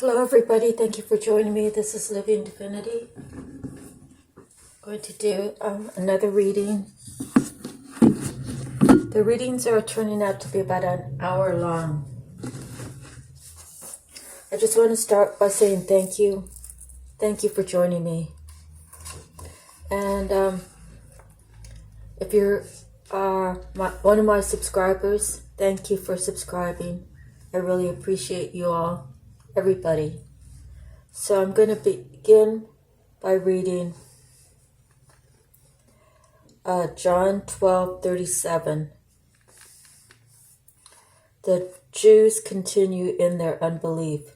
Hello everybody, thank you for joining me. This is Living Divinity. I'm going to do another reading. The readings are turning out to be about an hour long. I just want to start by saying thank you. Thank you for joining me. And if you're one of my subscribers, thank you for subscribing. I really appreciate you all, everybody. So I'm going to begin by reading John 12:37. The Jews continue in their unbelief.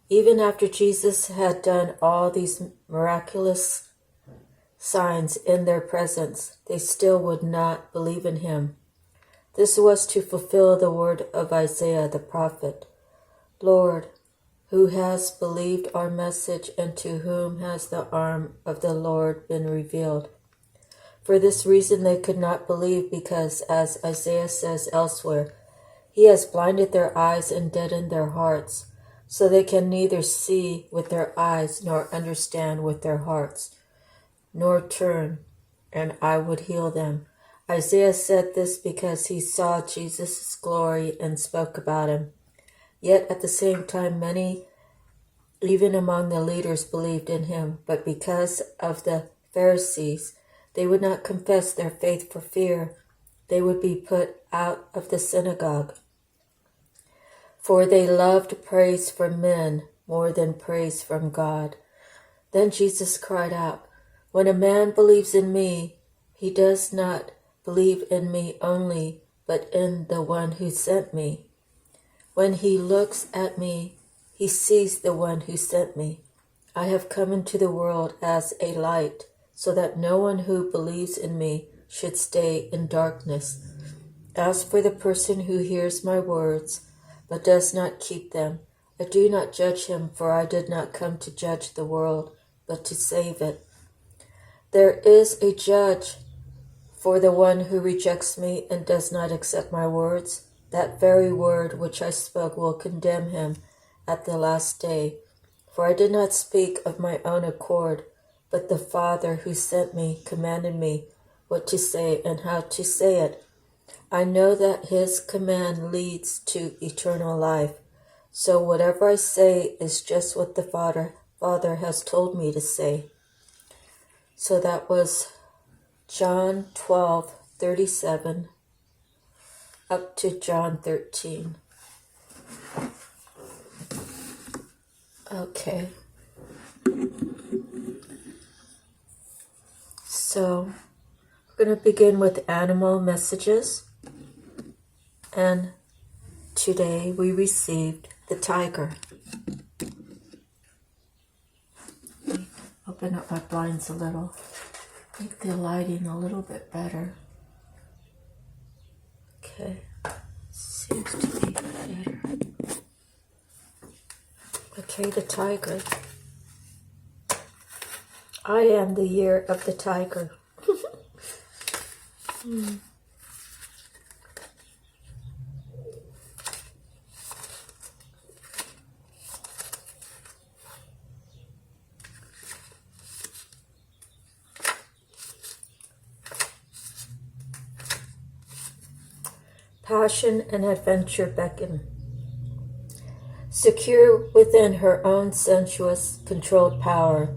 Even after Jesus had done all these miraculous signs in their presence, they still would not believe in him. This was to fulfill the word of Isaiah the prophet. Lord, who has believed our message, and to whom has the arm of the Lord been revealed? For this reason they could not believe, because, as Isaiah says elsewhere, he has blinded their eyes and deadened their hearts, so they can neither see with their eyes nor understand with their hearts, nor turn, and I would heal them. Isaiah said this because he saw Jesus' glory and spoke about him. Yet at the same time, many, even among the leaders, believed in him. But because of the Pharisees, they would not confess their faith for fear they would be put out of the synagogue. For they loved praise from men more than praise from God. Then Jesus cried out, "When a man believes in me, he does not believe in me only, but in the one who sent me. When he looks at me, he sees the one who sent me. I have come into the world as a light, so that no one who believes in me should stay in darkness. As for the person who hears my words, but does not keep them, I do not judge him, for I did not come to judge the world, but to save it. There is a judge for the one who rejects me and does not accept my words. That very word which I spoke will condemn him at the last day. For I did not speak of my own accord, but the Father who sent me commanded me what to say and how to say it. I know that his command leads to eternal life. So whatever I say is just what the Father has told me to say." So that was John 12:37 up to John 13. Okay. So we're going to begin with animal messages. And today we received the tiger. Open up my blinds a little. Make the lighting a little bit better. Okay. Seems to be better. Okay, the tiger. I am the year of the tiger. Passion and adventure beckon. Secure within her own sensuous, controlled power,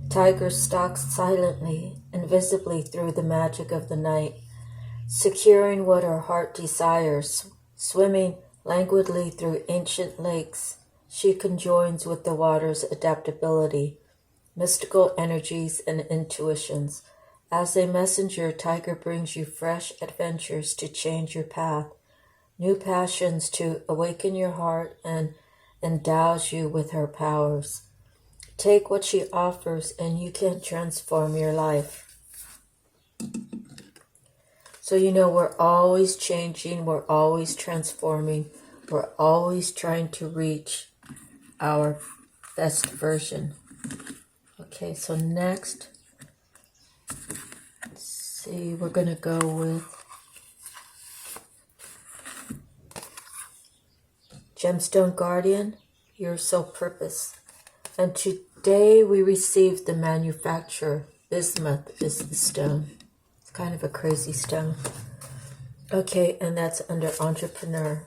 tiger stalks silently, invisibly through the magic of the night, securing what her heart desires. Swimming languidly through ancient lakes, she conjoins with the water's adaptability, mystical energies, and intuitions. As a messenger, tiger brings you fresh adventures to change your path, new passions to awaken your heart, and endows you with her powers. Take what she offers and you can transform your life. So we're always changing, we're always transforming, we're always trying to reach our best version. Okay, so next, let's see, we're going to go with Gemstone Guardian. your soul purpose. And today we received the manufacturer. Bismuth is the stone. It's kind of a crazy stone. Okay, and that's under entrepreneur.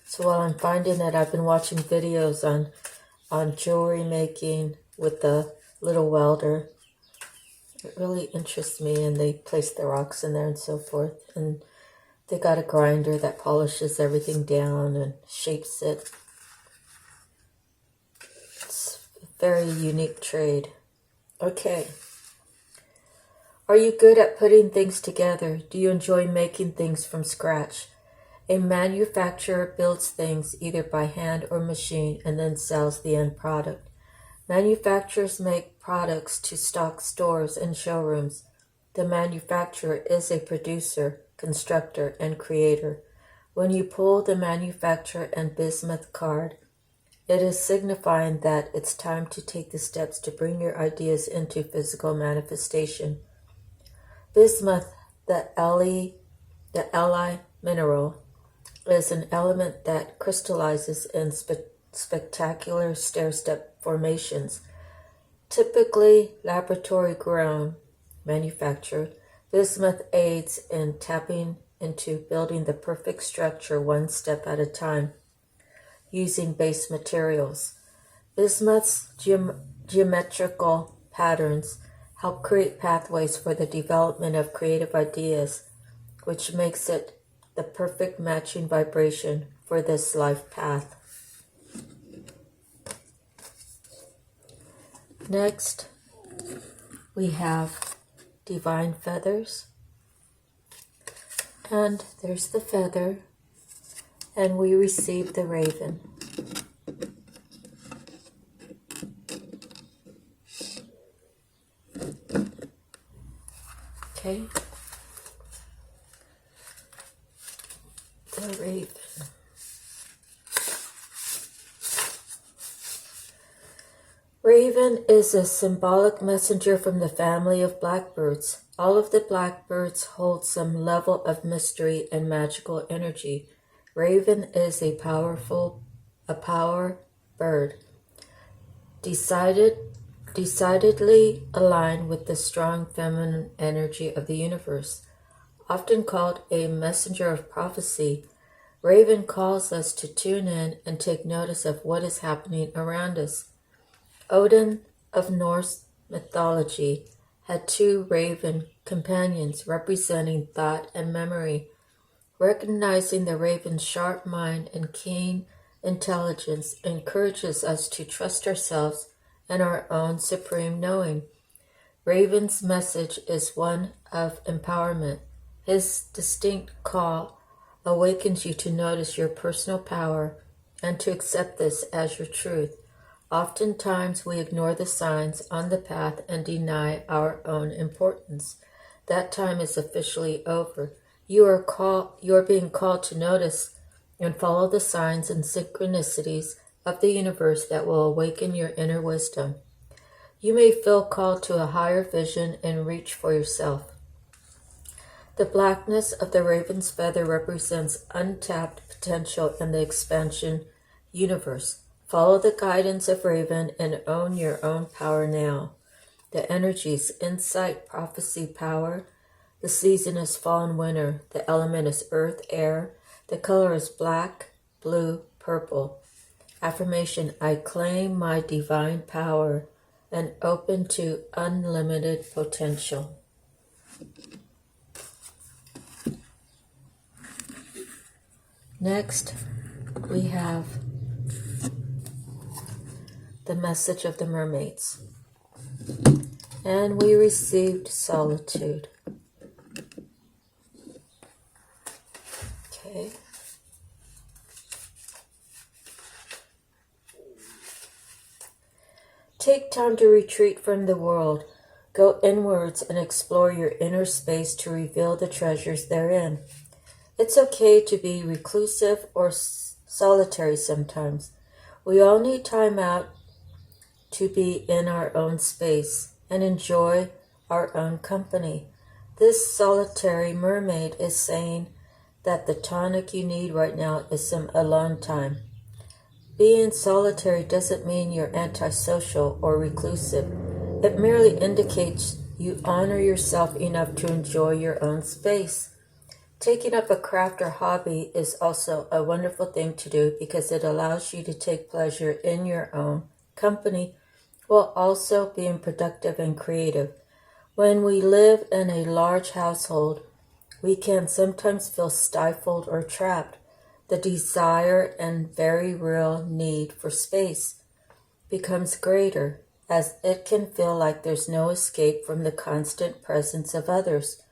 So while I'm finding that, I've been watching videos on jewelry making with the little welder. It really interests me, and they place the rocks in there and so forth. And they got a grinder that polishes everything down and shapes it. It's a very unique trade. Okay. Are you good at putting things together? Do you enjoy making things from scratch? A manufacturer builds things either by hand or machine and then sells the end product. Manufacturers make products to stock stores and showrooms. The manufacturer is a producer, constructor, and creator. When you pull the manufacturer and bismuth card, it is signifying that it's time to take the steps to bring your ideas into physical manifestation. Bismuth, the Li mineral, is an element that crystallizes in spectacular stair-step formations. Typically laboratory-grown, manufactured, bismuth aids in tapping into building the perfect structure one step at a time, using base materials. Bismuth's geometrical patterns help create pathways for the development of creative ideas, which makes it the perfect matching vibration for this life path. Next, we have divine feathers. And there's the feather, and we receive the raven. Okay. The raven. Raven is a symbolic messenger from the family of blackbirds. All of the blackbirds hold some level of mystery and magical energy. Raven is a power bird, decidedly aligned with the strong feminine energy of the universe. Often called a messenger of prophecy, Raven calls us to tune in and take notice of what is happening around us. Odin of Norse mythology had two raven companions representing thought and memory. Recognizing the raven's sharp mind and keen intelligence encourages us to trust ourselves and our own supreme knowing. Raven's message is one of empowerment. His distinct call awakens you to notice your personal power and to accept this as your truth. Oftentimes we ignore the signs on the path and deny our own importance. That time is officially over. You are being called to notice and follow the signs and synchronicities of the universe that will awaken your inner wisdom. You may feel called to a higher vision and reach for yourself. The blackness of the raven's feather represents untapped potential in the expansion universe. Follow the guidance of Raven and own your own power now. The energies, insight, prophecy, power. The season is fall and winter. The element is earth, air. The color is black, blue, purple. Affirmation: I claim my divine power and open to unlimited potential. Next, we have the message of the mermaids. And we received solitude. Okay. Take time to retreat from the world. Go inwards and explore your inner space to reveal the treasures therein. It's okay to be reclusive or solitary sometimes. We all need time out to be in our own space and enjoy our own company. This solitary mermaid is saying that the tonic you need right now is some alone time. Being solitary doesn't mean you're antisocial or reclusive. It merely indicates you honor yourself enough to enjoy your own space. Taking up a craft or hobby is also a wonderful thing to do because it allows you to take pleasure in your own company while also being productive and creative. When we live in a large household, we can sometimes feel stifled or trapped. The desire and very real need for space becomes greater, as it can feel like there's no escape from the constant presence of others.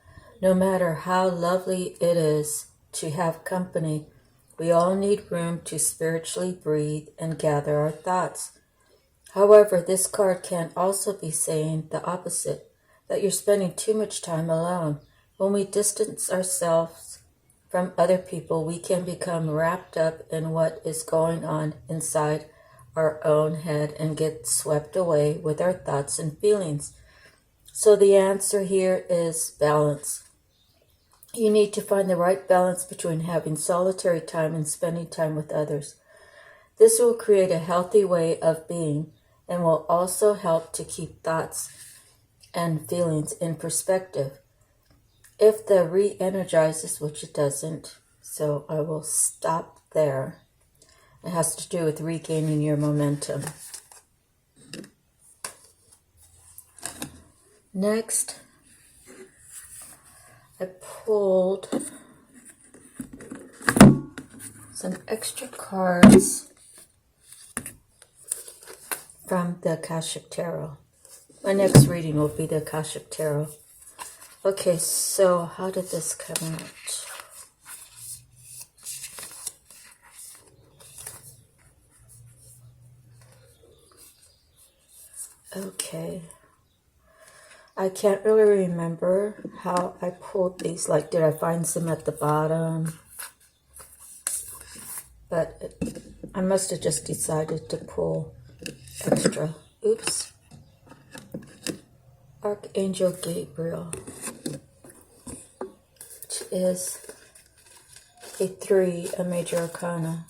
No matter how lovely it is to have company, we all need room to spiritually breathe and gather our thoughts. However, this card can also be saying the opposite, that you're spending too much time alone. When we distance ourselves from other people, we can become wrapped up in what is going on inside our own head and get swept away with our thoughts and feelings. So the answer here is balance. You need to find the right balance between having solitary time and spending time with others. This will create a healthy way of being and will also help to keep thoughts and feelings in perspective. If the re-energizes, which it doesn't, so I will stop there. It has to do with regaining your momentum. Next, I pulled some extra cards from the Akashic Tarot. My next reading will be the Akashic Tarot. Okay, so how did this come out? Okay. I can't really remember how I pulled these. Like, did I find some at the bottom? But I must have just decided to pull extra. Oops. Archangel Gabriel, which is a 3, a major arcana.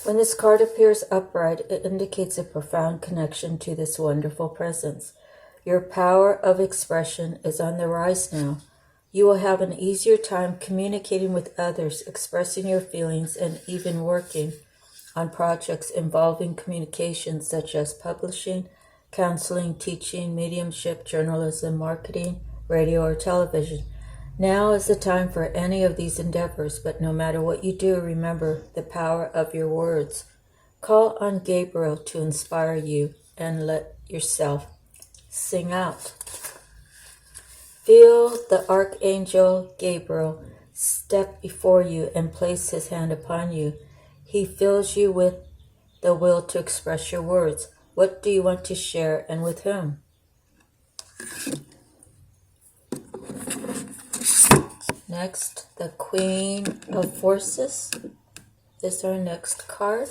When this card appears upright, it indicates a profound connection to this wonderful presence. Your power of expression is on the rise now. You will have an easier time communicating with others, expressing your feelings, and even working on projects involving communication such as publishing, counseling, teaching, mediumship, journalism, marketing, radio, or television. Now is the time for any of these endeavors, but no matter what you do, remember the power of your words. Call on Gabriel to inspire you and let yourself sing out. Feel the Archangel Gabriel step before you and place his hand upon you. He fills you with the will to express your words. What do you want to share and with whom? Next, the Queen of Forces is our next card.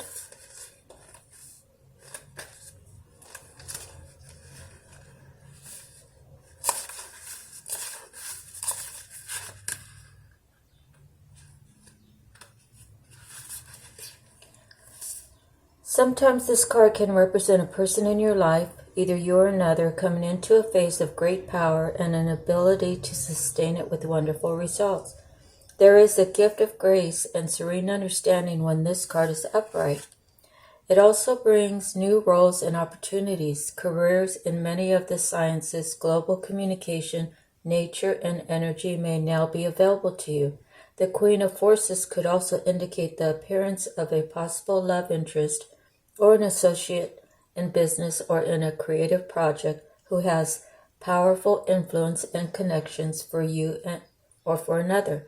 Sometimes this card can represent a person in your life, either you or another, coming into a phase of great power and an ability to sustain it with wonderful results. There is a gift of grace and serene understanding when this card is upright. It also brings new roles and opportunities, careers in many of the sciences, global communication, nature, and energy may now be available to you. The Queen of Forces could also indicate the appearance of a possible love interest or an associate in business or in a creative project who has powerful influence and connections for you or for another.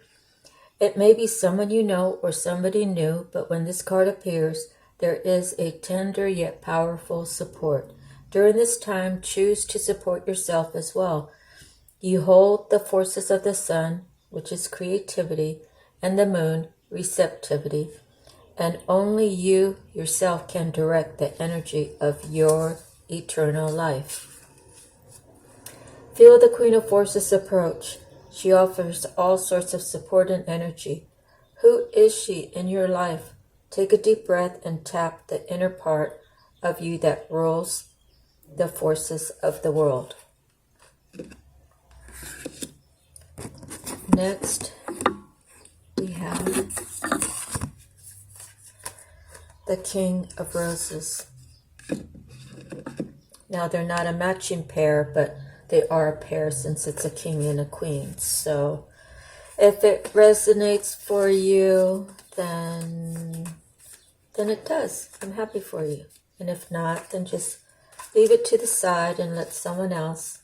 It may be someone you know or somebody new, but when this card appears, there is a tender yet powerful support. During this time, choose to support yourself as well. You hold the forces of the sun, which is creativity, and the moon, receptivity, and only you yourself can direct the energy of your eternal life. Feel the Queen of Forces approach. She offers all sorts of support and energy. Who is she in your life? Take a deep breath and tap the inner part of you that rules the forces of the world. Next, we have the King of Roses. Now, they're not a matching pair, but they are a pair since it's a king and a queen. So, if it resonates for you, then it does. I'm happy for you. And if not, then just leave it to the side and let someone else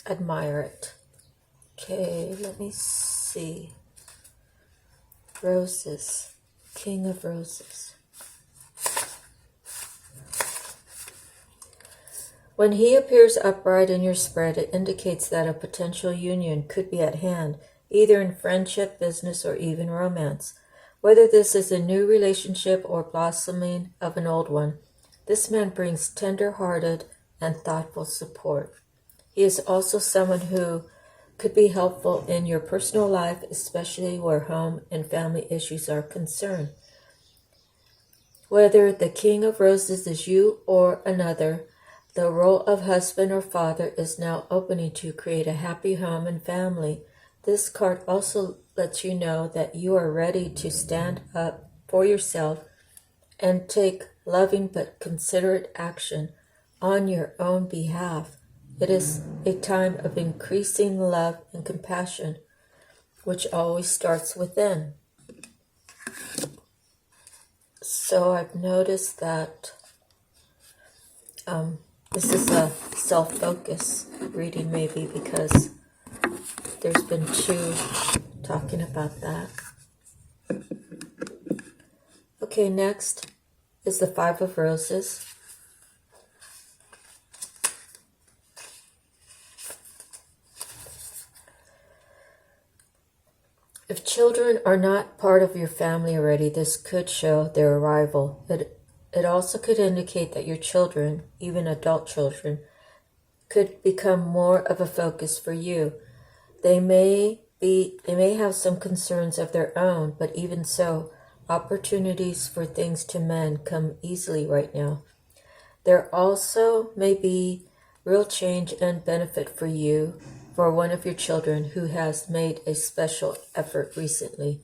admire it. Okay, let me see. Roses. King of Roses. When he appears upright in your spread, it indicates that a potential union could be at hand, either in friendship, business, or even romance. Whether this is a new relationship or blossoming of an old one, this man brings tender-hearted and thoughtful support. He is also someone who could be helpful in your personal life, especially where home and family issues are concerned. Whether the King of Roses is you or another, the role of husband or father is now opening to create a happy home and family. This card also lets you know that you are ready to stand up for yourself and take loving but considerate action on your own behalf. It is a time of increasing love and compassion, which always starts within. So I've noticed that this is a self-focus reading, maybe because there's been two talking about that. Okay, next is the Five of Roses. If children are not part of your family already, this could show their arrival. It also could indicate that your children, even adult children, could become more of a focus for you. They may have some concerns of their own, but even so, opportunities for things to mend come easily right now. There also may be real change and benefit for you for one of your children who has made a special effort recently.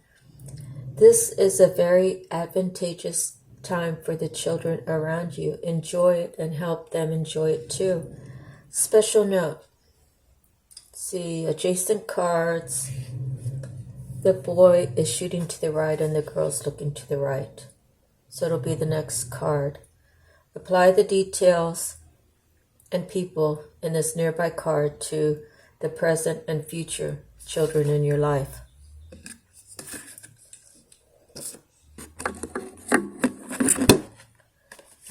This is a very advantageous time for the children around you. Enjoy it and help them enjoy it too. Special note. See, adjacent cards. The boy is shooting to the right and the girl's looking to the right. So it'll be the next card. Apply the details and people in this nearby card to the present and future children in your life.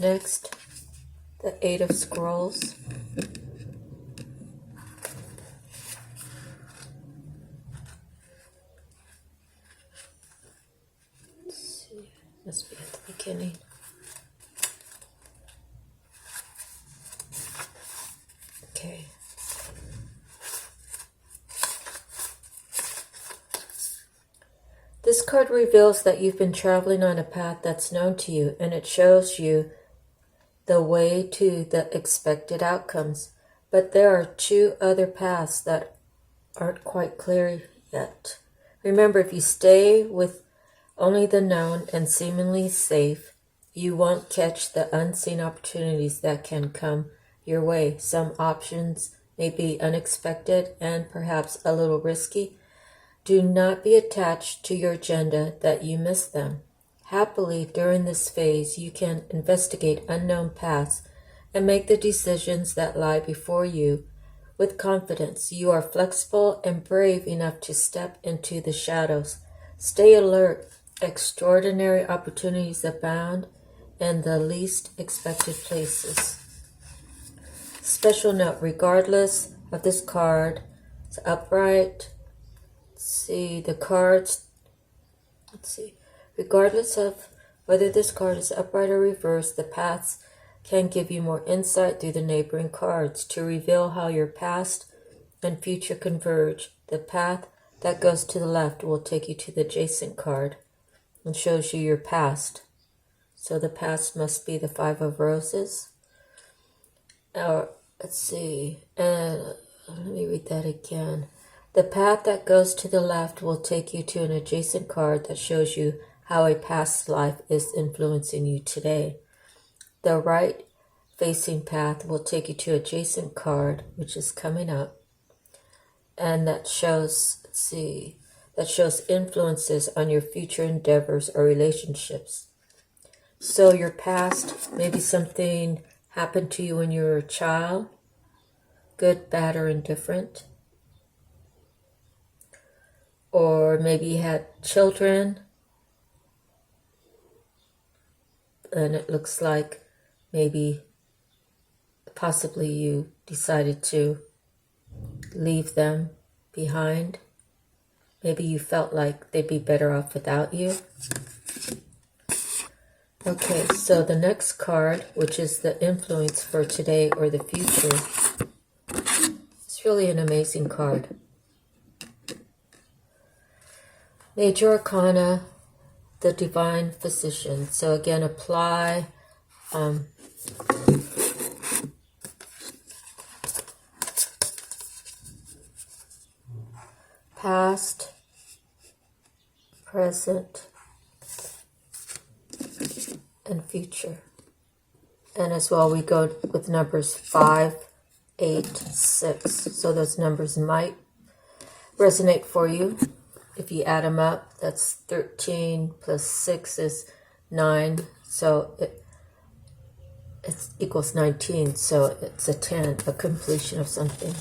Next, the Eight of Scrolls. Let's see, must be at the beginning. Okay. This card reveals that you've been traveling on a path that's known to you, and it shows you the way to the expected outcomes. But there are two other paths that aren't quite clear yet. Remember, if you stay with only the known and seemingly safe, you won't catch the unseen opportunities that can come your way. Some options may be unexpected and perhaps a little risky. Do not be attached to your agenda that you miss them. Happily, during this phase, you can investigate unknown paths and make the decisions that lie before you with confidence. You are flexible and brave enough to step into the shadows. Stay alert. Extraordinary opportunities abound in the least expected places. Special note, regardless of this card, it's upright. See the cards. Let's see. Regardless of whether this card is upright or reversed, the paths can give you more insight through the neighboring cards to reveal how your past and future converge. The path that goes to the left will take you to the adjacent card and shows you your past. So the past must be the Five of Roses. Or, let's see, let me read that again. The path that goes to the left will take you to an adjacent card that shows you how a past life is influencing you today. The right facing path will take you to adjacent card, which is coming up, and that shows, let's see, that shows influences on your future endeavors or relationships. So your past, maybe something happened to you when you were a child, good, bad, or indifferent. Or maybe you had children, and it looks like maybe possibly you decided to leave them behind. Maybe you felt like they'd be better off without you. Okay, so the next card, which is the influence for today or the future, it's really an amazing card. Major Arcana, the Divine Physician. So again, apply past, present, and future. And as well, we go with numbers 5, 8, 6. So those numbers might resonate for you. If you add them up, that's 13 plus 6 is 9. So it equals 19. So it's a 10, a completion of something.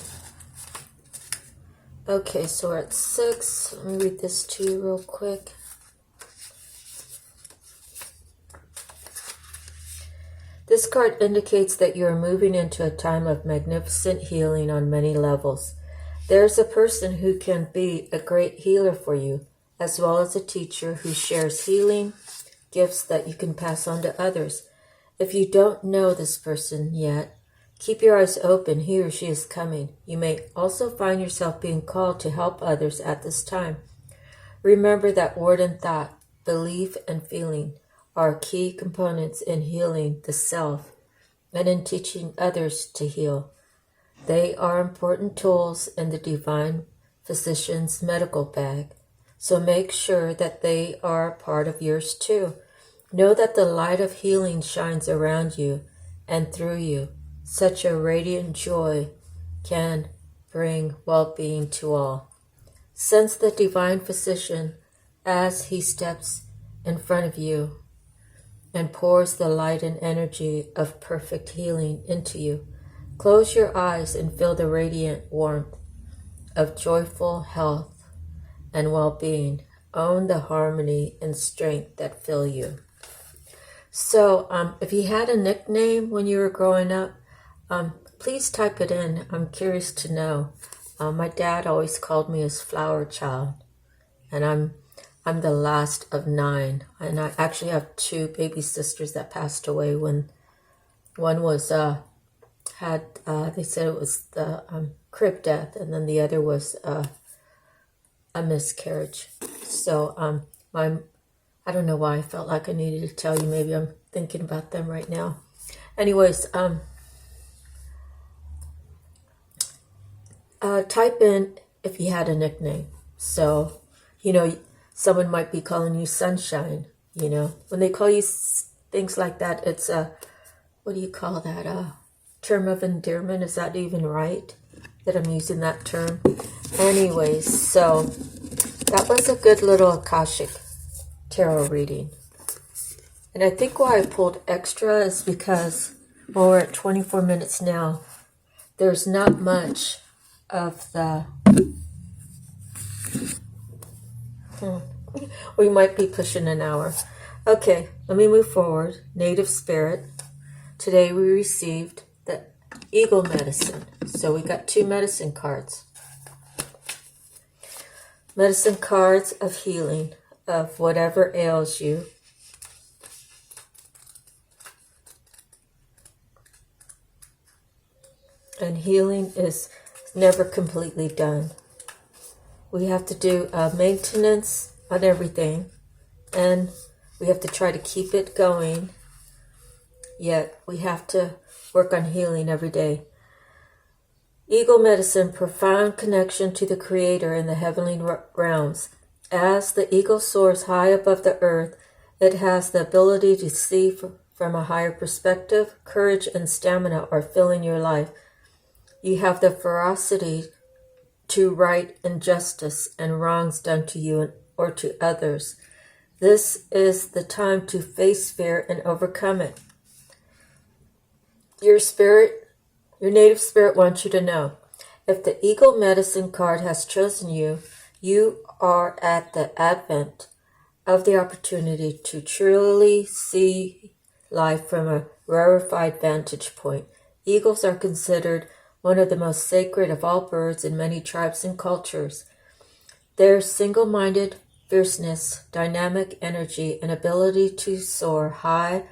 Okay, so we're at 6. Let me read this to you real quick. This card indicates that you are moving into a time of magnificent healing on many levels. There's a person who can be a great healer for you, as well as a teacher who shares healing gifts that you can pass on to others. If you don't know this person yet, keep your eyes open. He or she is coming. You may also find yourself being called to help others at this time. Remember that word and thought, belief and feeling are key components in healing the self and in teaching others to heal. They are important tools in the Divine Physician's medical bag, so make sure that they are a part of yours too. Know that the light of healing shines around you and through you. Such a radiant joy can bring well-being to all. Sense the Divine Physician as he steps in front of you and pours the light and energy of perfect healing into you. Close your eyes and feel the radiant warmth of joyful health and well-being. Own the harmony and strength that fill you. So if you had a nickname when you were growing up, please type it in. I'm curious to know. My dad always called me his flower child, and I'm the last of 9. And I actually have 2 baby sisters that passed away when one was they said it was the crib death, and then the other was a miscarriage. So I don't know why I felt like I needed to tell you. Maybe I'm thinking about them right now. Anyways, type in if you had a nickname. So, someone might be calling you Sunshine. When they call you things like that, it's what do you call that? Term of endearment. Is that even right that I'm using that term? Anyways, so that was a good little Akashic tarot reading. And I think why I pulled extra is because, well, we're at 24 minutes now. There's not much of the... We might be pushing an hour. Okay, let me move forward. Native Spirit. Today we received the Eagle Medicine. So we got 2 medicine cards. Medicine cards of healing of whatever ails you. And healing is never completely done. We have to do maintenance on everything, and we have to try to keep it going, yet we have to work on healing every day. Eagle medicine, profound connection to the Creator in the heavenly realms. As the eagle soars high above the earth, it has the ability to see from a higher perspective. Courage and stamina are filling your life. You have the ferocity to right injustice and wrongs done to you or to others. This is the time to face fear and overcome it. Your native spirit wants you to know, if the Eagle Medicine card has chosen you, you are at the advent of the opportunity to truly see life from a rarefied vantage point. Eagles are considered one of the most sacred of all birds in many tribes and cultures. Their single-minded fierceness, dynamic energy, and ability to soar high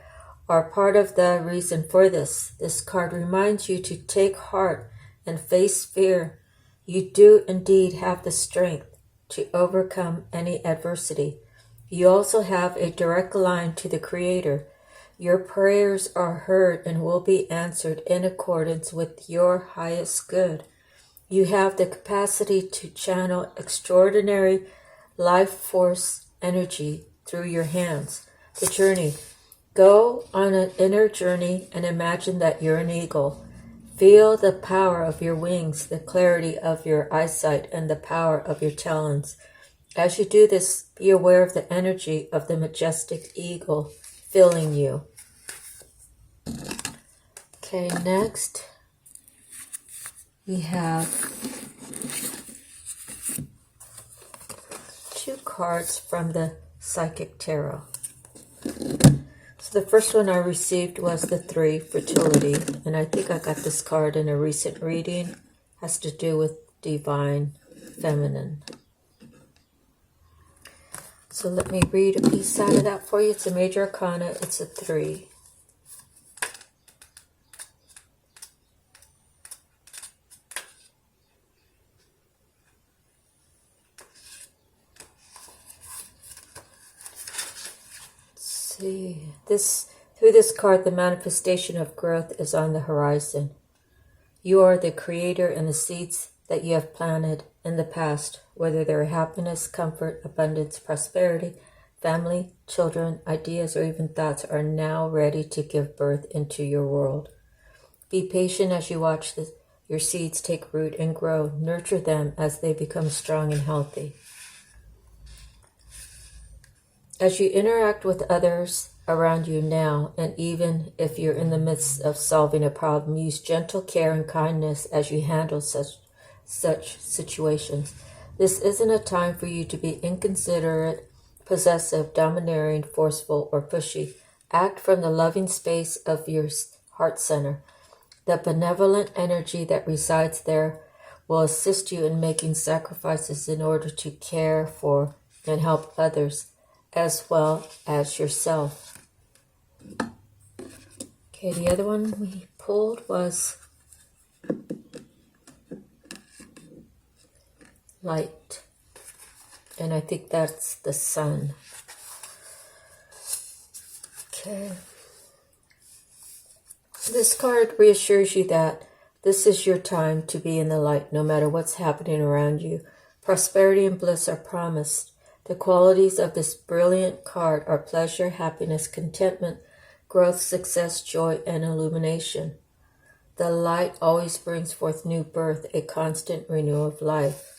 are part of the reason for this. This card reminds you to take heart and face fear. You do indeed have the strength to overcome any adversity. You also have a direct line to the Creator. Your prayers are heard and will be answered in accordance with your highest good. You have the capacity to channel extraordinary life force energy through your hands. The journey. Go on an inner journey and imagine that you're an eagle. Feel the power of your wings, the clarity of your eyesight, and the power of your talons. As you do this, be aware of the energy of the majestic eagle filling you. Okay, next we have 2 cards from the Psychic Tarot. So the first one I received was the 3, Fertility, and I think I got this card in a recent reading. It has to do with Divine Feminine. So let me read a piece out of that for you. It's a major arcana. It's a 3. Through this card, the manifestation of growth is on the horizon. You are the creator, and the seeds that you have planted in the past, whether they're happiness, comfort, abundance, prosperity, family, children, ideas, or even thoughts, are now ready to give birth into your world. Be patient as you watch your seeds take root and grow. Nurture them as they become strong and healthy. As you interact with others around you now, and even if you're in the midst of solving a problem, use gentle care and kindness as you handle such situations. This isn't a time for you to be inconsiderate, possessive, domineering, forceful, or pushy. Act from the loving space of your heart center. The benevolent energy that resides there will assist you in making sacrifices in order to care for and help others, as well as yourself. Okay, the other one we pulled was Light, and I think that's the sun. Okay. This card reassures you that this is your time to be in the light, no matter what's happening around you. Prosperity and bliss are promised. The qualities of this brilliant card are pleasure, happiness, contentment, growth, success, joy, and illumination. The light always brings forth new birth, a constant renewal of life.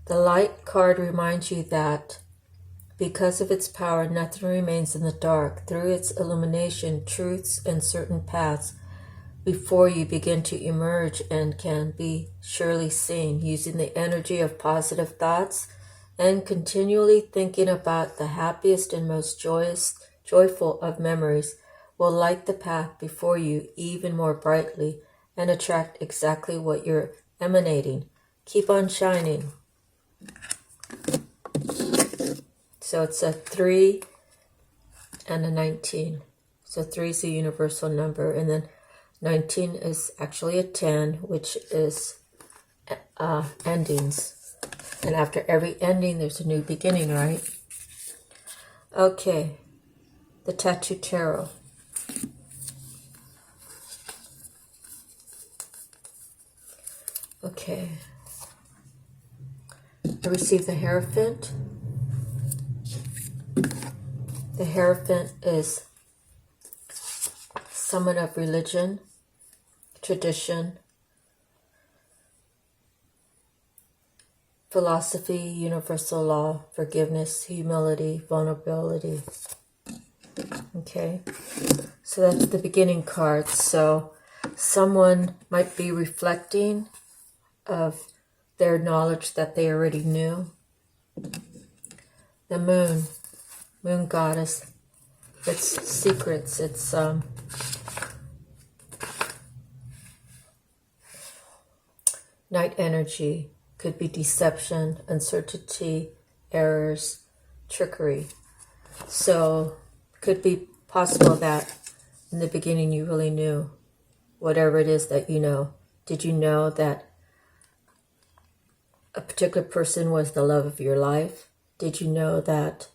The light card reminds you that because of its power, nothing remains in the dark. Through its illumination, truths and certain paths before you begin to emerge and can be surely seen. Using the energy of positive thoughts and continually thinking about the happiest and most joyful of memories will light the path before you even more brightly and attract exactly what you're emanating. Keep on shining. So it's a 3 and a 19. So 3 is a universal number, and then 19 is actually a 10, which is endings. And after every ending, there's a new beginning, right? Okay, the Tattoo Tarot. Okay. I received the Hierophant. The Hierophant is someone of religion, tradition, philosophy, universal law, forgiveness, humility, vulnerability. Okay, so that's the beginning card. So someone might be reflecting of their knowledge that they already knew. The moon goddess, it's secrets, it's night energy, could be deception, uncertainty, errors, trickery. So could be possible that in the beginning you really knew whatever it is that you know. Did you know that a particular person was the love of your life? Did you know that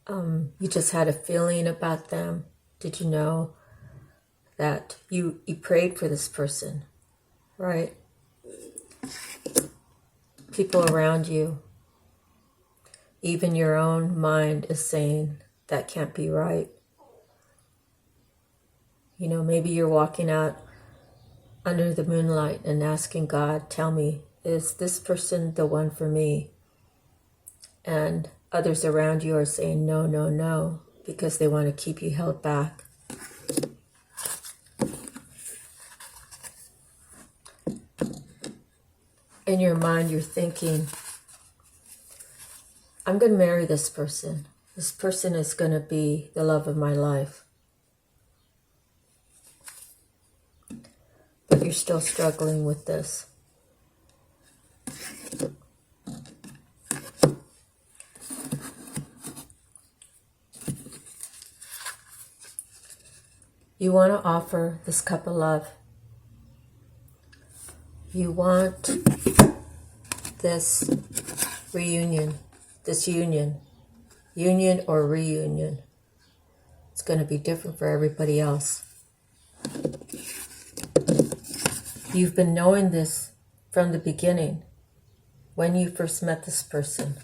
you just had a feeling about them? Did you know that you prayed for this person, right? People around you, even your own mind is saying that can't be right. You know, maybe you're walking out under the moonlight and asking God, tell me, is this person the one for me? And others around you are saying no, no, no, because they want to keep you held back. In your mind, you're thinking, I'm going to marry this person. This person is going to be the love of my life. But you're still struggling with this. You want to offer this cup of love. You want this reunion, this union or reunion. It's going to be different for everybody else. You've been knowing this from the beginning, when you first met this person.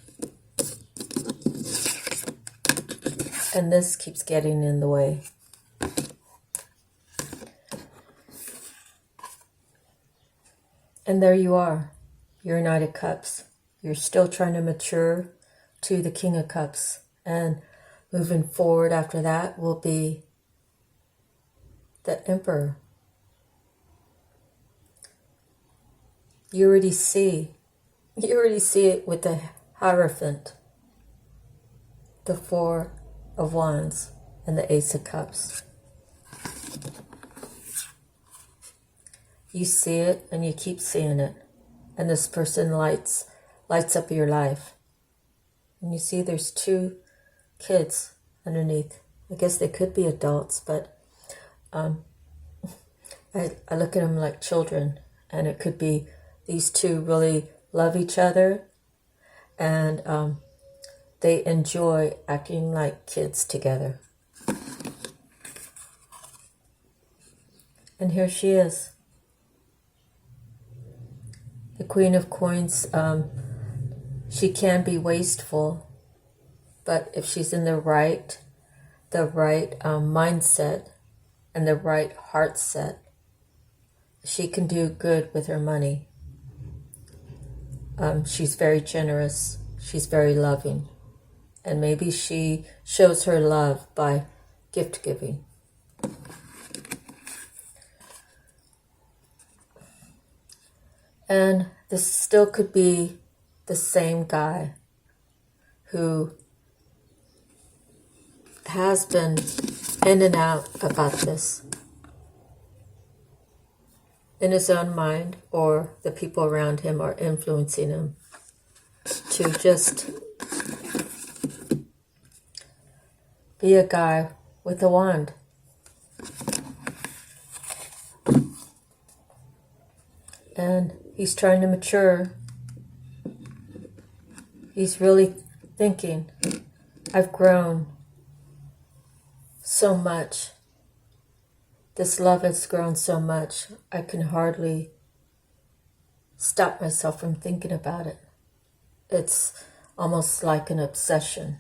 And this keeps getting in the way. And there you are, your Knight of Cups. You're still trying to mature to the King of Cups. And moving forward after that will be the Emperor. You already see it with the Hierophant, the Four of Wands, and the Ace of Cups. You see it and you keep seeing it. And this person lights up your life. And you see there's 2 kids underneath. I guess they could be adults, but I look at them like children. And it could be these 2 really love each other. And they enjoy acting like kids together. And here she is. The Queen of Coins, she can be wasteful, but if she's in the right mindset and the right heart set, she can do good with her money. She's very generous. She's very loving. And maybe she shows her love by gift giving. And this still could be the same guy who has been in and out about this in his own mind, or the people around him are influencing him to just be a guy with a wand. And he's trying to mature. He's really thinking, I've grown so much. This love has grown so much. I can hardly stop myself from thinking about it. It's almost like an obsession.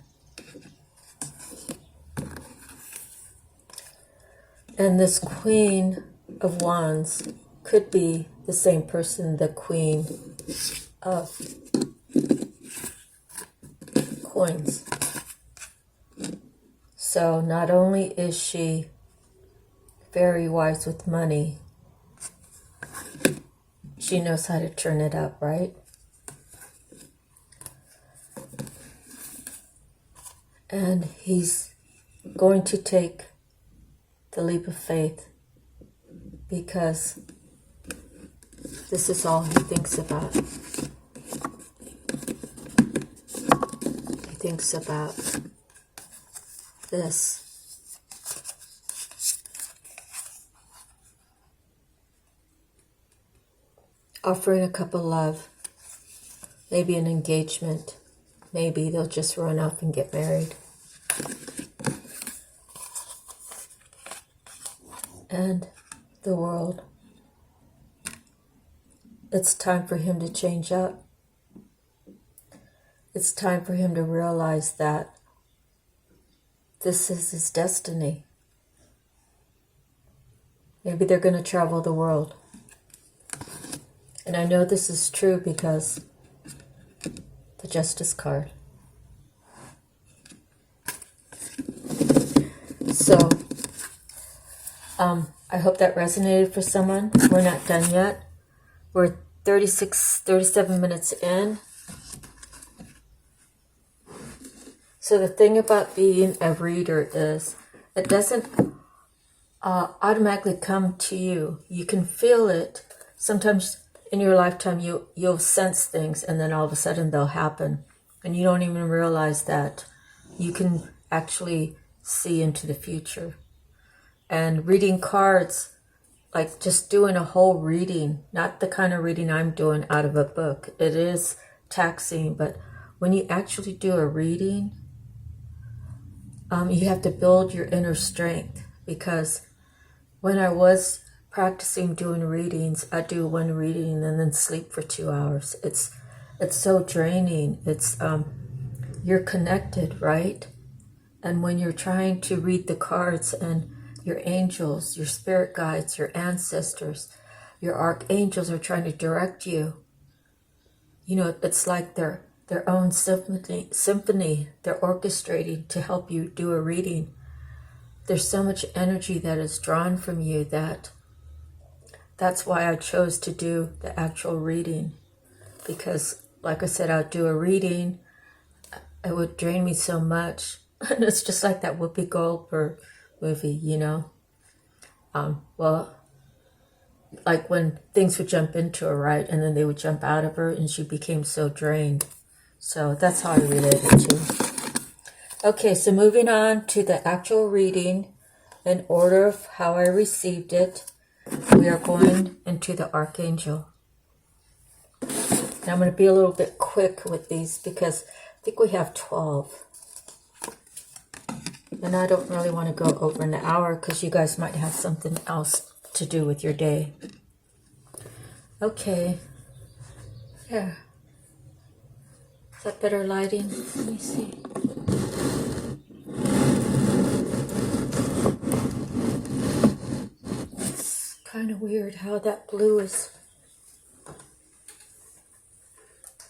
And this Queen of Wands could be the same person, the Queen of Coins. So not only is she very wise with money, she knows how to turn it up, right? And he's going to take the leap of faith because this is all he thinks about. He thinks about this. Offering a couple love, maybe an engagement, maybe they'll just run off and get married. And the world. It's time for him to change up. It's time for him to realize that this is his destiny. Maybe they're going to travel the world. And I know this is true because the Justice card. So, I hope that resonated for someone. We're not done yet. We're 37 minutes in. So the thing about being a reader is it doesn't automatically come to you. You can feel it. Sometimes in your lifetime you'll sense things and then all of a sudden they'll happen. And you don't even realize that you can actually see into the future. And reading cards, like just doing a whole reading, not the kind of reading I'm doing out of a book. It is taxing, but when you actually do a reading, you have to build your inner strength, because when I was practicing doing readings, I do one reading and then sleep for 2 hours. It's so draining. It's you're connected, right? And when you're trying to read the cards and your angels, your spirit guides, your ancestors, your archangels are trying to direct you. You know, it's like their own symphony. They're orchestrating to help you do a reading. There's so much energy that is drawn from you that's why I chose to do the actual reading. Because, like I said, I'll do a reading. It would drain me so much. And it's just like that Whoopi Goldberg movie, you know. Well, like when things would jump into her, right? And then they would jump out of her and she became so drained. So that's how I relate it to. Okay, so moving on to the actual reading in order of how I received it, we are going into the Archangel. And I'm going to be a little bit quick with these because I think we have 12. And I don't really want to go over an hour because you guys might have something else to do with your day. Okay. There. Is that better lighting? Let me see. It's kind of weird how that blue is. Let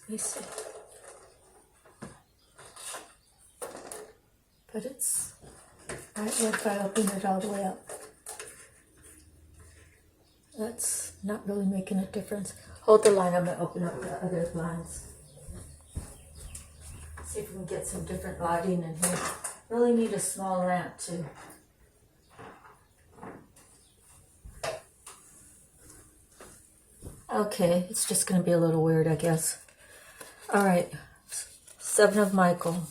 me see. But it's... What if I open it all the way up? That's not really making a difference. Hold the line, I'm going to open up the other lines. See if we can get some different lighting in here. Really need a small lamp too. Okay, it's just going to be a little weird, I guess. All right, 7 of Michael.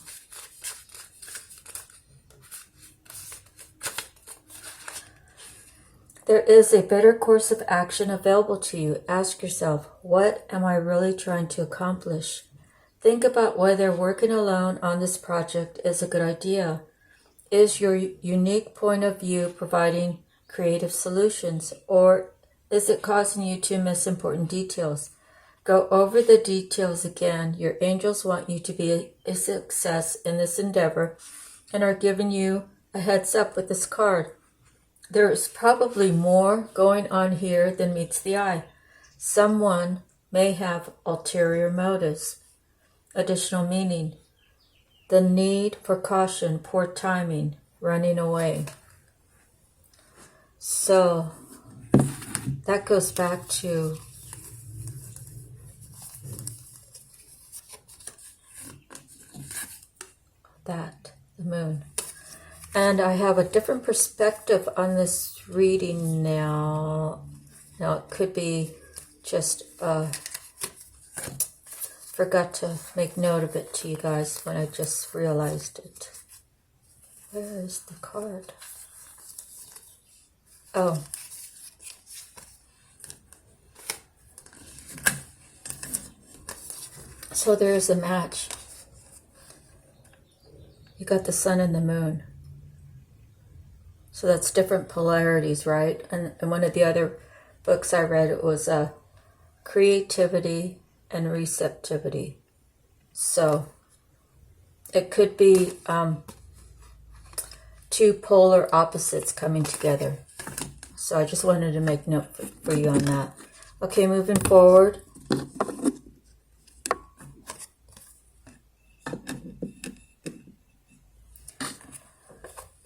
There is a better course of action available to you. Ask yourself, what am I really trying to accomplish? Think about whether working alone on this project is a good idea. Is your unique point of view providing creative solutions, or is it causing you to miss important details? Go over the details again. Your angels want you to be a success in this endeavor and are giving you a heads up with this card. There is probably more going on here than meets the eye. Someone may have ulterior motives. Additional meaning: the need for caution, poor timing, running away. So that goes back to the moon. And I have a different perspective on this reading now. Now it could be just forgot to make note of it to you guys when I just realized it. Where is the card? Oh. So there is a match. You got the sun and the moon. So that's different polarities, right? And one of the other books I read, it was creativity and receptivity. So it could be two polar opposites coming together. So I just wanted to make note for you on that. Okay, moving forward.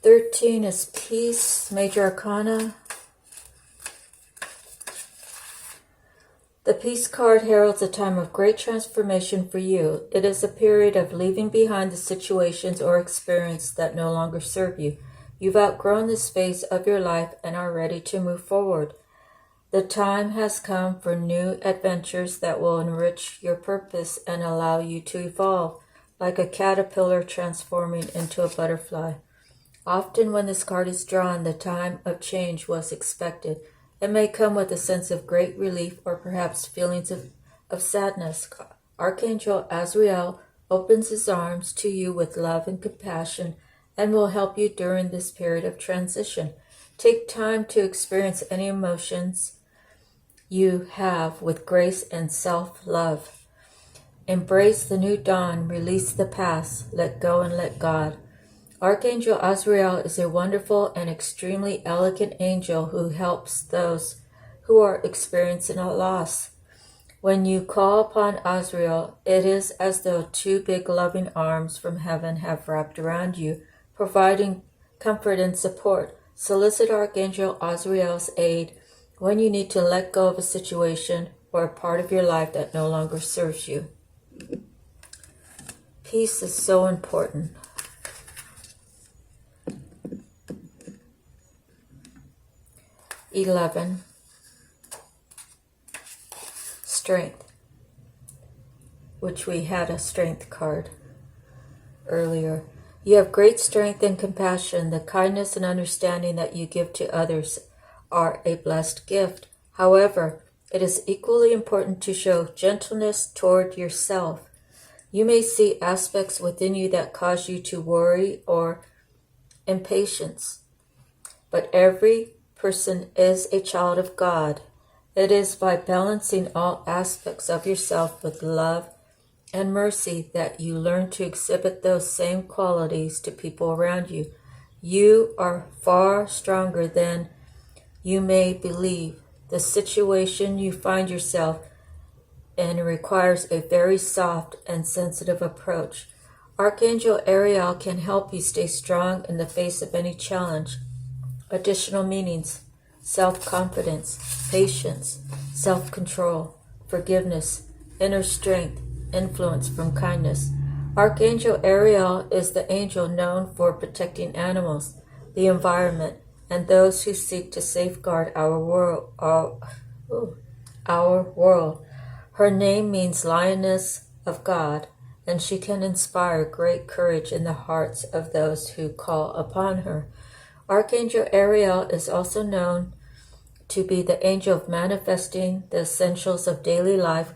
$13 is peace, major arcana. The Peace card heralds a time of great transformation for you. It is a period of leaving behind the situations or experience that no longer serve you. You've outgrown this phase of your life and are ready to move forward. The time has come for new adventures that will enrich your purpose and allow you to evolve, like a caterpillar transforming into a butterfly. Often when this card is drawn, the time of change was expected. It may come with a sense of great relief or perhaps feelings of sadness. Archangel Azrael opens his arms to you with love and compassion and will help you during this period of transition. Take time to experience any emotions you have with grace and self-love. Embrace the new dawn, release the past, let go and let God. Archangel Azrael is a wonderful and extremely elegant angel who helps those who are experiencing a loss. When you call upon Azrael, it is as though two big loving arms from heaven have wrapped around you, providing comfort and support. Solicit Archangel Azrael's aid when you need to let go of a situation or a part of your life that no longer serves you. Peace is so important. $11. Strength, which we had a strength card earlier. You have great strength and compassion. The kindness and understanding that you give to others are a blessed gift. However, it is equally important to show gentleness toward yourself. You may see aspects within you that cause you to worry or impatience, but every person is a child of God. It is by balancing all aspects of yourself with love and mercy that you learn to exhibit those same qualities to people around you. You are far stronger than you may believe. The situation you find yourself in requires a very soft and sensitive approach. Archangel Ariel can help you stay strong in the face of any challenge. Additional meanings: self-confidence, patience, self-control, forgiveness, inner strength, influence from kindness. Archangel Ariel is the angel known for protecting animals, the environment, and those who seek to safeguard our world. Her name means Lioness of God, and she can inspire great courage in the hearts of those who call upon her. Archangel Ariel is also known to be the angel of manifesting the essentials of daily life,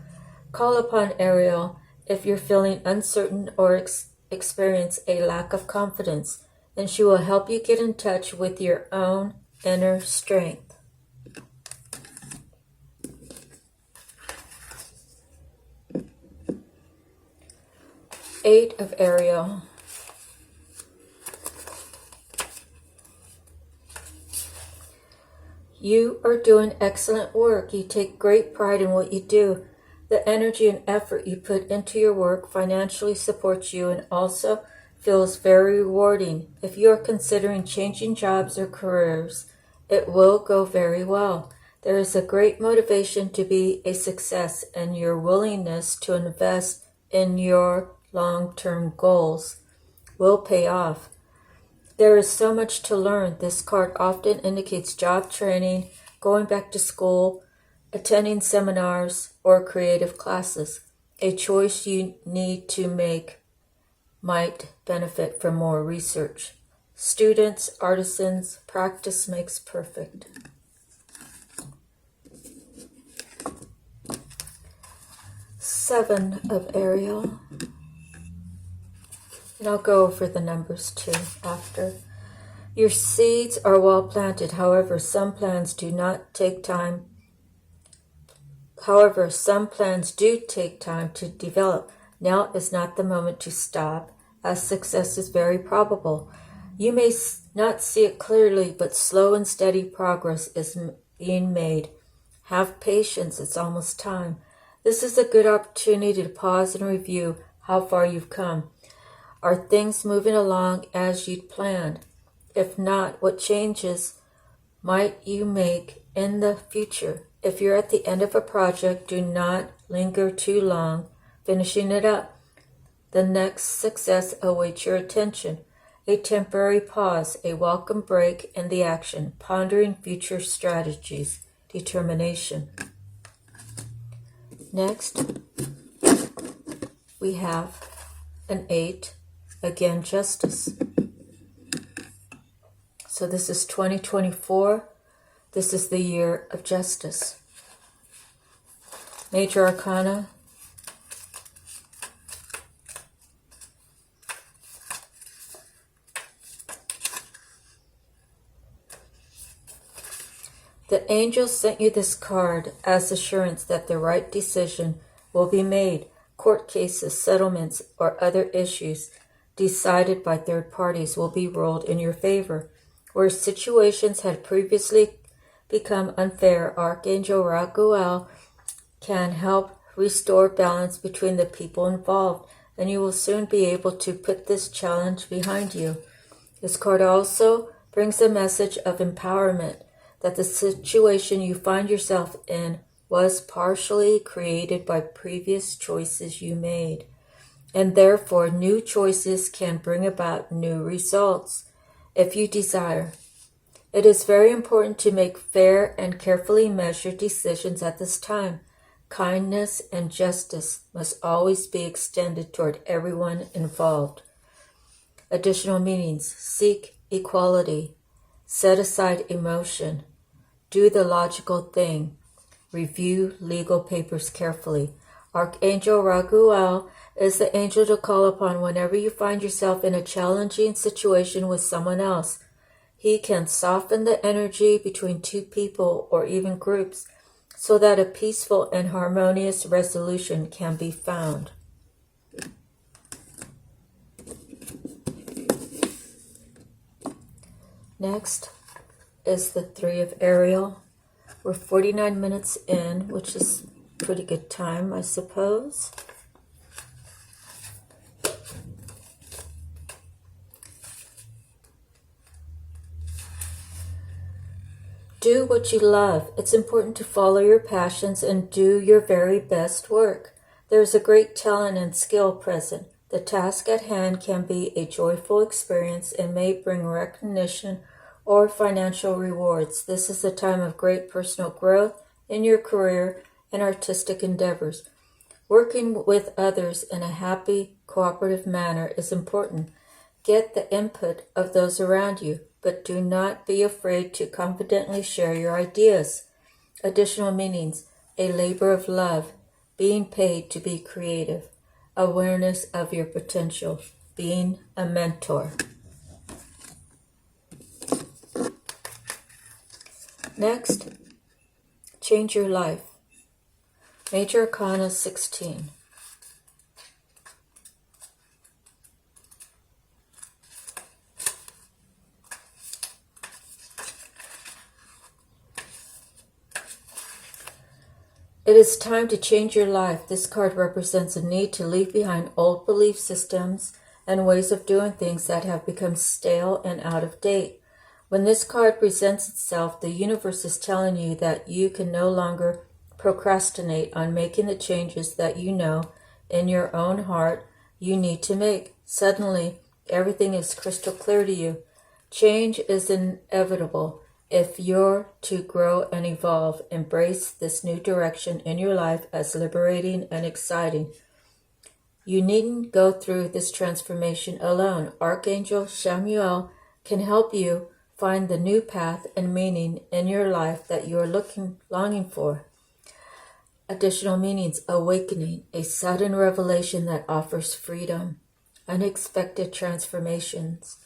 call upon Ariel if you're feeling uncertain or experience a lack of confidence, and she will help you get in touch with your own inner strength. Eight of Ariel. You are doing excellent work. You take great pride in what you do. The energy and effort you put into your work financially supports you and also feels very rewarding. If you are considering changing jobs or careers, it will go very well. There is a great motivation to be a success, and your willingness to invest in your long-term goals will pay off. There is so much to learn. This card often indicates job training, going back to school, attending seminars, or creative classes. A choice you need to make might benefit from more research. Students, artisans, practice makes perfect. Seven of Ariel. And I'll go over the numbers too after. Your seeds are well planted. However, some plans do take time to develop. Now is not the moment to stop, as success is very probable. You may not see it clearly, but slow and steady progress is being made. Have patience, it's almost time. This is a good opportunity to pause and review how far you've come. Are things moving along as you'd planned? If not, what changes might you make in the future? If you're at the end of a project, do not linger too long finishing it up. The next success awaits your attention. A temporary pause, a welcome break in the action, pondering future strategies, determination. Next, we have an 8. Again, justice. So this is 2024. This is the year of justice. Major Arcana. The angels sent you this card as assurance that the right decision will be made. Court cases, settlements, or other issues decided by third parties will be ruled in your favor. Where situations had previously become unfair, Archangel Raguel can help restore balance between the people involved, and you will soon be able to put this challenge behind you. This card also brings a message of empowerment, that the situation you find yourself in was partially created by previous choices you made, and therefore new choices can bring about new results if you desire. It is very important to make fair and carefully measured decisions at this time. Kindness and justice must always be extended toward everyone involved. Additional meanings: seek equality, set aside emotion, do the logical thing, review legal papers carefully. Archangel Raguel is the angel to call upon whenever you find yourself in a challenging situation with someone else. He can soften the energy between two people or even groups so that a peaceful and harmonious resolution can be found. Next is the 3 of Ariel. We're 49 minutes in, which is pretty good time, I suppose. Do what you love. It's important to follow your passions and do your very best work. There's a great talent and skill present. The task at hand can be a joyful experience and may bring recognition or financial rewards. This is a time of great personal growth in your career and artistic endeavors. Working with others in a happy, cooperative manner is important. Get the input of those around you, but do not be afraid to confidently share your ideas. Additional meanings: a labor of love, being paid to be creative, awareness of your potential, being a mentor. Next, change your life. Major Arcana 16. It is time to change your life. This card represents a need to leave behind old belief systems and ways of doing things that have become stale and out of date. When this card presents itself, the universe is telling you that you can no longer procrastinate on making the changes that you know in your own heart you need to make. Suddenly, everything is crystal clear to you. Change is inevitable. If you're to grow and evolve, embrace this new direction in your life as liberating and exciting. You needn't go through this transformation alone. Archangel Chamuel can help you find the new path and meaning in your life that you are longing for. Additional meanings: awakening, a sudden revelation that offers freedom, unexpected transformations,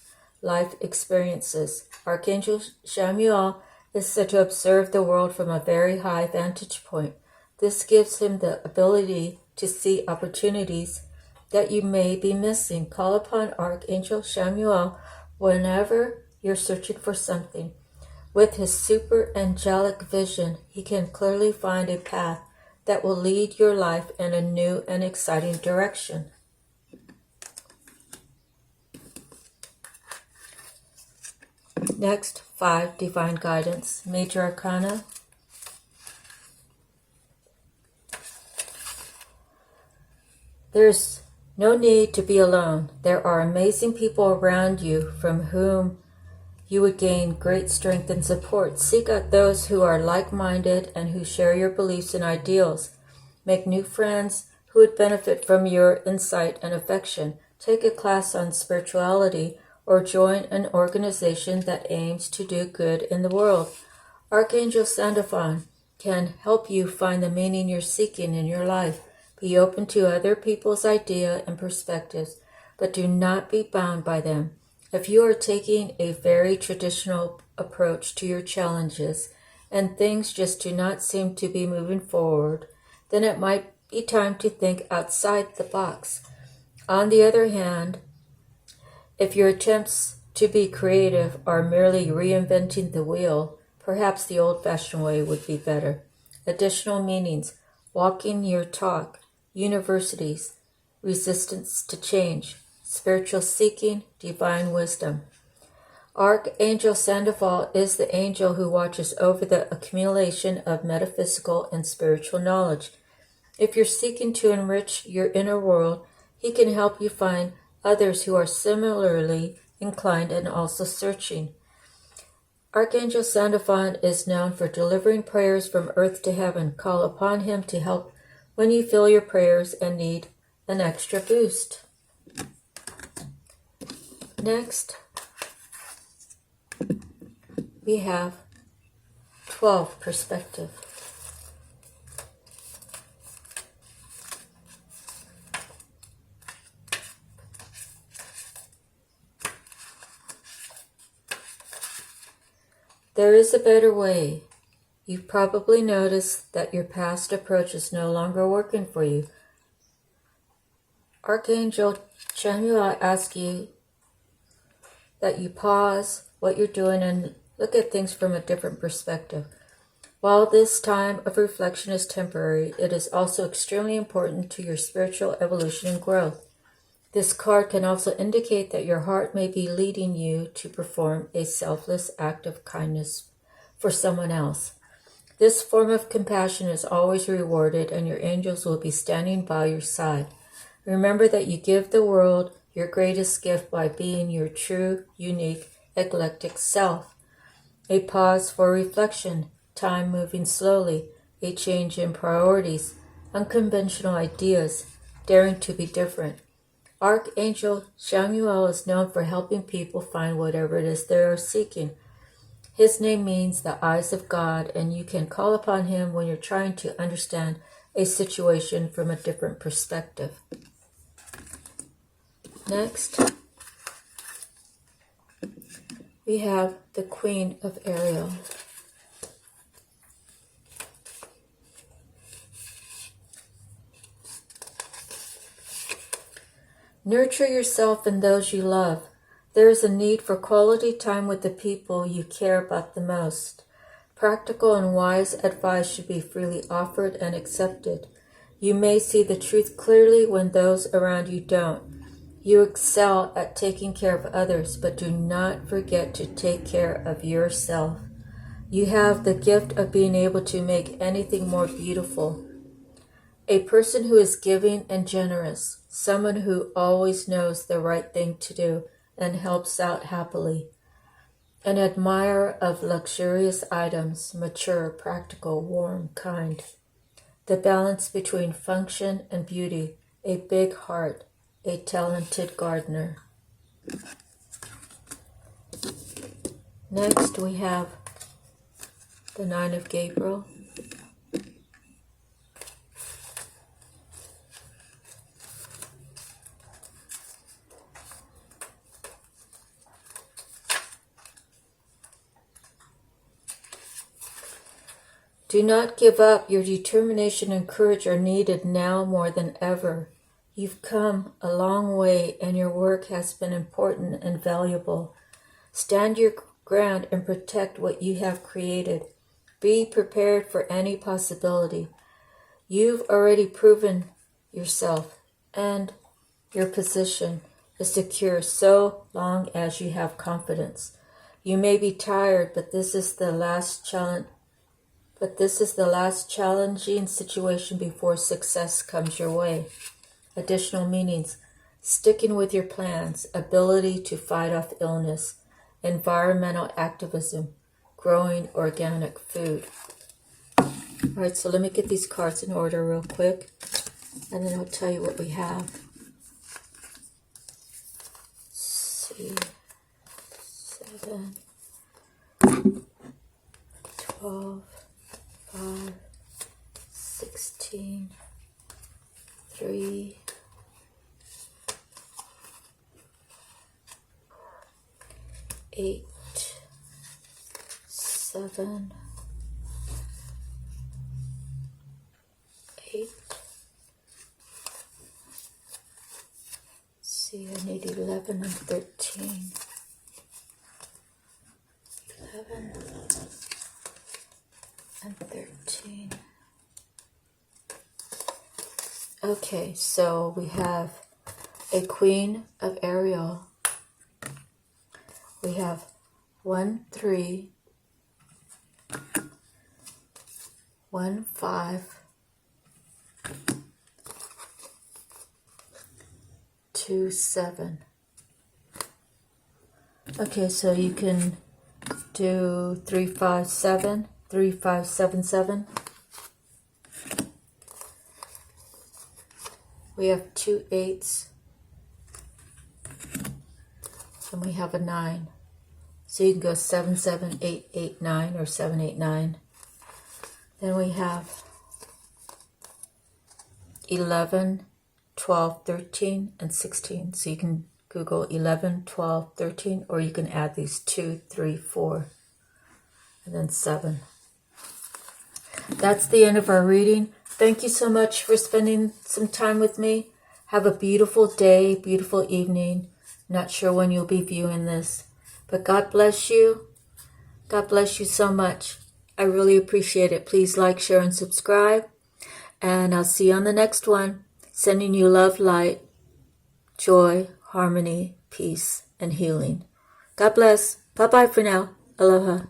life experiences. Archangel Chamuel is said to observe the world from a very high vantage point. This gives him the ability to see opportunities that you may be missing. Call upon Archangel Chamuel whenever you're searching for something. With his super angelic vision, he can clearly find a path that will lead your life in a new and exciting direction. Next, 5 Divine Guidance. Major Arcana. There's no need to be alone. There are amazing people around you from whom you would gain great strength and support. Seek out those who are like-minded and who share your beliefs and ideals. Make new friends who would benefit from your insight and affection. Take a class on spirituality or join an organization that aims to do good in the world. Archangel Sandalphon can help you find the meaning you're seeking in your life. Be open to other people's ideas and perspectives, but do not be bound by them. If you are taking a very traditional approach to your challenges and things just do not seem to be moving forward, then it might be time to think outside the box. On the other hand, if your attempts to be creative are merely reinventing the wheel, perhaps the old-fashioned way would be better. Additional meanings: walking your talk, universities, resistance to change, spiritual seeking, divine wisdom. Archangel Sandalphon is the angel who watches over the accumulation of metaphysical and spiritual knowledge. If you're seeking to enrich your inner world, he can help you find others who are similarly inclined and also searching. Archangel Sandalphon is known for delivering prayers from earth to heaven. Call upon him to help when you feel your prayers and need an extra boost. Next, we have 12 perspective. There is a better way. You've probably noticed that your past approach is no longer working for you. Archangel Chamuel asks you that you pause what you're doing and look at things from a different perspective. While this time of reflection is temporary, it is also extremely important to your spiritual evolution and growth. This card can also indicate that your heart may be leading you to perform a selfless act of kindness for someone else. This form of compassion is always rewarded, and your angels will be standing by your side. Remember that you give the world your greatest gift by being your true, unique, eclectic self. A pause for reflection, time moving slowly, a change in priorities, unconventional ideas, daring to be different. Archangel Chamuel is known for helping people find whatever it is they are seeking. His name means the eyes of God, and you can call upon him when you're trying to understand a situation from a different perspective. Next, we have the Queen of Ariel. Nurture yourself and those you love. There is a need for quality time with the people you care about the most. Practical and wise advice should be freely offered and accepted. You may see the truth clearly when those around you don't. You excel at taking care of others, but do not forget to take care of yourself. You have the gift of being able to make anything more beautiful. A person who is giving and generous, someone who always knows the right thing to do and helps out happily. An admirer of luxurious items, mature, practical, warm, kind. The balance between function and beauty, a big heart, a talented gardener. Next we have the Nine of Gabriel. Do not give up. Your determination and courage are needed now more than ever. You've come a long way and your work has been important and valuable. Stand your ground and protect what you have created. Be prepared for any possibility. You've already proven yourself and your position is secure so long as you have confidence. You may be tired, but this is the last challenging situation before success comes your way. Additional meanings: sticking with your plans, ability to fight off illness, environmental activism, growing organic food. Alright, so let me get these cards in order real quick, and then I'll tell you what we have. Let's see. 7, 12, 5, 16, 3, 8, 7, 8. See, I need 11 and 13. 11 and 13. Okay, so we have a Queen of Ariel. We have 1, 3, 1, 5, 2, 7. Okay, so you can do 3, 5, 7, 3, 5, 7, 7. We have 2 8s, and we have a 9. So you can go 7, 7, 8, 8, 9, or 7, 8, 9. Then we have 11, 12, 13, and 16. So you can Google 11, 12, 13, or you can add these 2, 3, 4, and then 7. That's the end of our reading. Thank you so much for spending some time with me. Have a beautiful day, beautiful evening. Not sure when you'll be viewing this, but God bless you. God bless you so much. I really appreciate it. Please like, share, and subscribe. And I'll see you on the next one. Sending you love, light, joy, harmony, peace, and healing. God bless. Bye-bye for now. Aloha.